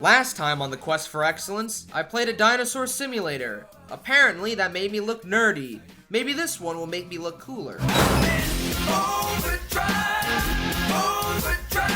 Last time on the quest for excellence, I played a dinosaur simulator. Apparently, that made me look nerdy. Maybe this one will make me look cooler. Overdrive, overdrive.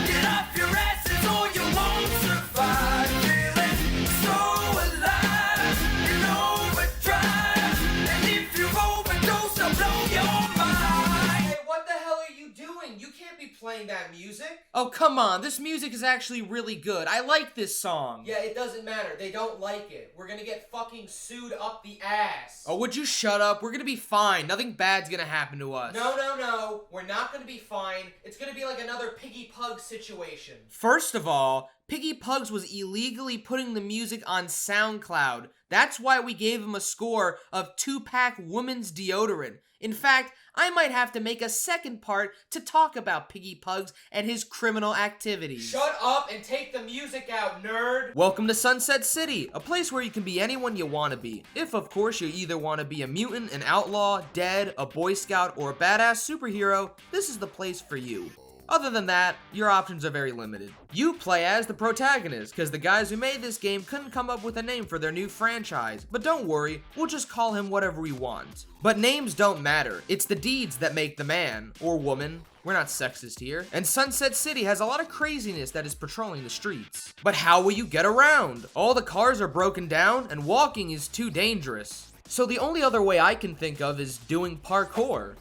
Get off your asses or you won't survive. Feeling so alive in overdrive. And if you overdose, I'll blow your mind. Hey, what the hell are you doing? You can't be playing that music. Oh, come on. This music is actually really good. I like this song. Yeah, it doesn't matter. They don't like it. We're gonna get fucking sued up the ass. Oh, would you shut up? We're gonna be fine. Nothing bad's gonna happen to us. No. We're not gonna be fine. It's gonna be like another Piggy Pug situation. First of all, Piggy Pugs was illegally putting the music on SoundCloud. That's why we gave him a score of 2-pack women's deodorant. In fact, I might have to make a second part to talk about Piggy Pugs and his criminal activities. Shut up and take the music out, nerd! Welcome to Sunset City, a place where you can be anyone you want to be. If, of course, you either want to be a mutant, an outlaw, dead, a Boy Scout, or a badass superhero, this is the place for you. Other than that, your options are very limited. You play as the protagonist, because the guys who made this game couldn't come up with a name for their new franchise. But don't worry, we'll just call him whatever we want. But names don't matter. It's the deeds that make the man, or woman. We're not sexist here. And Sunset City has a lot of craziness that is patrolling the streets. But how will you get around? All the cars are broken down, and walking is too dangerous. So the only other way I can think of is doing parkour.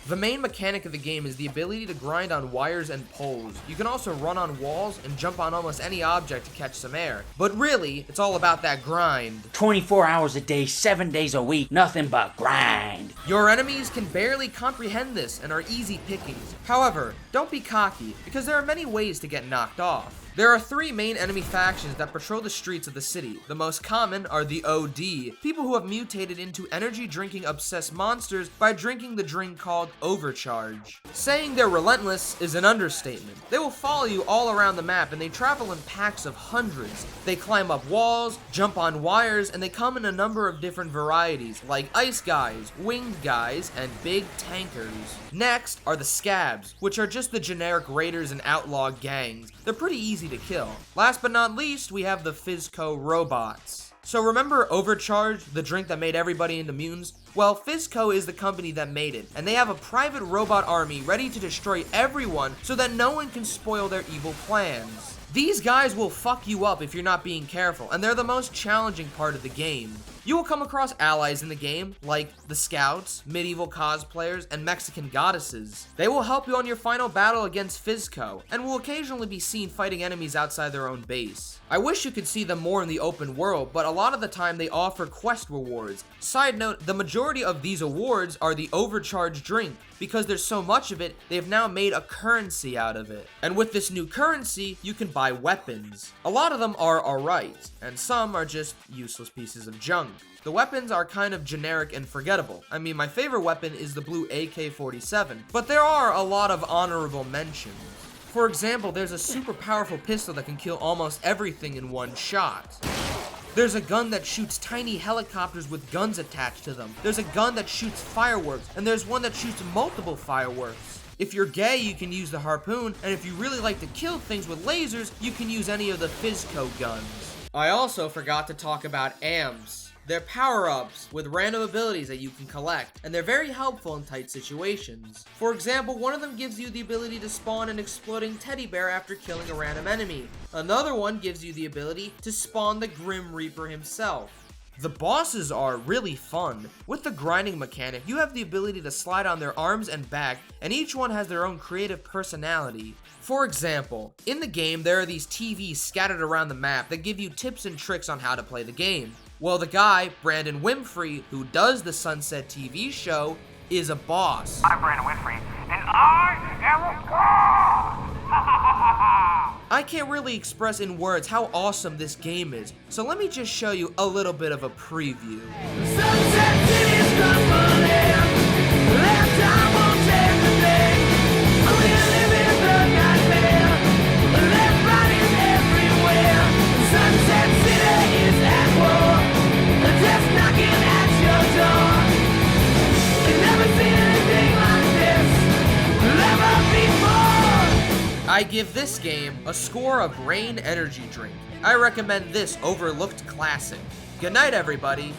The main mechanic of the game is the ability to grind on wires and poles. You can also run on walls and jump on almost any object to catch some air. But really, it's all about that grind. 24 hours a day, 7 days a week, nothing but grind. Your enemies can barely comprehend this and are easy pickings. However, don't be cocky, because there are many ways to get knocked off. There are 3 main enemy factions that patrol the streets of the city. The most common are the OD, people who have mutated into energy-drinking obsessed monsters by drinking the drink called Overcharge. Saying they're relentless is an understatement. They will follow you all around the map and they travel in packs of hundreds. They climb up walls, jump on wires, and they come in a number of different varieties, like ice guys, winged guys, and big tankers. Next are the scabs, which are just the generic raiders and outlaw gangs. They're pretty easy to kill. Last but not least, we have the Fizco robots. So remember Overcharge, the drink that made everybody into mutants? Well, Fizco is the company that made it, and they have a private robot army ready to destroy everyone so that no one can spoil their evil plans. These guys will fuck you up if you're not being careful, and they're the most challenging part of the game. You will come across allies in the game, like the scouts, medieval cosplayers, and Mexican goddesses. They will help you on your final battle against Fizco, and will occasionally be seen fighting enemies outside their own base. I wish you could see them more in the open world, but a lot of the time they offer quest rewards. Side note, the majority of these awards are the Overcharge drink. Because there's so much of it, they've now made a currency out of it. And with this new currency, you can buy weapons. A lot of them are alright, and some are just useless pieces of junk. The weapons are kind of generic and forgettable. I mean, my favorite weapon is the blue AK-47, but there are a lot of honorable mentions. For example, there's a super powerful pistol that can kill almost everything in one shot. There's a gun that shoots tiny helicopters with guns attached to them. There's a gun that shoots fireworks, and there's one that shoots multiple fireworks. If you're gay, you can use the harpoon, and if you really like to kill things with lasers, you can use any of the Fizco guns. I also forgot to talk about amps. They're power-ups with random abilities that you can collect, and they're very helpful in tight situations. For example, one of them gives you the ability to spawn an exploding teddy bear after killing a random enemy. Another one gives you the ability to spawn the Grim Reaper himself. The bosses are really fun. With the grinding mechanic, you have the ability to slide on their arms and back, and each one has their own creative personality. For example, in the game, there are these TVs scattered around the map that give you tips and tricks on how to play the game. Well, the guy, Brandon Winfrey, who does the Sunset TV show, is a boss. I'm Brandon Winfrey, and I am a boss! I can't really express in words how awesome this game is, so let me just show you a little bit of a preview. Sunset City's crumbling. Last time won't save the day. We live in the nightmare. Left bodies everywhere. Sunset City is at war. Just knocking at your door. You've never seen anything like this. Never before. I give this game a score of Brain Energy Drink. I recommend this overlooked classic. Good night, everybody.